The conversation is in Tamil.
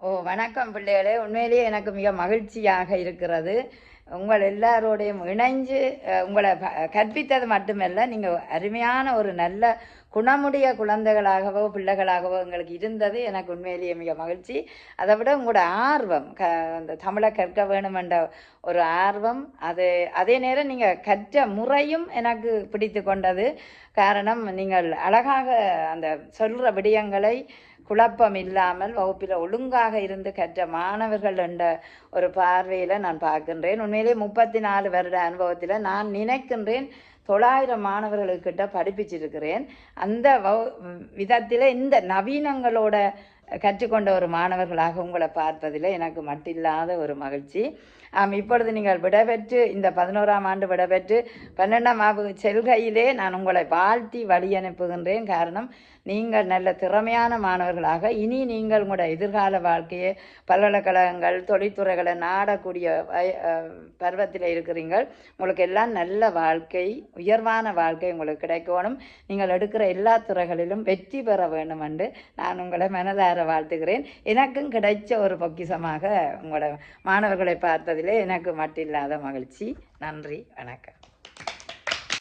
வணக்கம் பிள்ளைகளே. உண்மையிலேயே எனக்கு மிக மகிழ்ச்சியாக இருக்கிறது. உங்கள் எல்லாரோடையும் இணைஞ்சு உங்களை கற்பித்தது மட்டுமல்ல, நீங்கள் அருமையான ஒரு நல்ல குணமுடைய குழந்தைகளாகவோ பிள்ளைகளாகவோ எங்களுக்கு இருந்தது எனக்கு உண்மையிலேயே மிக மகிழ்ச்சி. அதை விட உங்களோட ஆர்வம் அந்த தமிழை கற்க வேணுமென்ற ஒரு ஆர்வம், அதே நேரம் நீங்கள் கற்ற முறையும் எனக்கு பிடித்து கொண்டது. காரணம், நீங்கள் அழகாக அந்த சொல்கிற விடயங்களை குழப்பம் இல்லாமல் வகுப்பில் ஒழுங்காக இருந்து கற்ற மாணவர்கள் என்ற ஒரு பார்வையில் நான் பார்க்கின்றேன். உண்மையிலே 34 வருட அனுபவத்தில் நான் நினைக்கின்றேன் 900 மாணவர்களுக்கிட்ட படிப்பிச்சிருக்கிறேன். அந்த விதத்தில் இந்த நவீனங்களோட கற்றுக்கொண்ட ஒரு மாணவர்களாக உங்களை பார்ப்பதில் எனக்கு மட்டில்லாத ஒரு மகிழ்ச்சி. இப்பொழுது நீங்கள் விடைபெற்று இந்த 11ஆம் ஆண்டு விடைபெற்று 12ஆம் ஆண்டு செல்கையிலே நான் உங்களை வாழ்த்தி வழி அனுப்புகின்றேன். காரணம், நீங்கள் நல்ல திறமையான மாணவர்களாக இனி நீங்கள் உங்களோட எதிர்கால வாழ்க்கையை பல்கலைக்கழகங்கள் தொழில்துறைகளை நாடக்கூடிய பருவத்தில் இருக்கிறீங்கள். உங்களுக்கு எல்லாம் நல்ல வாழ்க்கை, உயர்வான வாழ்க்கை உங்களுக்கு கிடைக்கணும். நீங்கள் எடுக்கிற எல்லா துறைகளிலும் வெற்றி பெற வேண்டும் என்று நான் உங்களை மனதார வாழ்த்துகிறேன். எனக்கும் கிடைச்ச ஒரு பொக்கிஷமாக உங்களோட மாணவர்களை பார்த்ததிலே எனக்கு மட்டில்லாத மகிழ்ச்சி. நன்றி, வணக்கம்.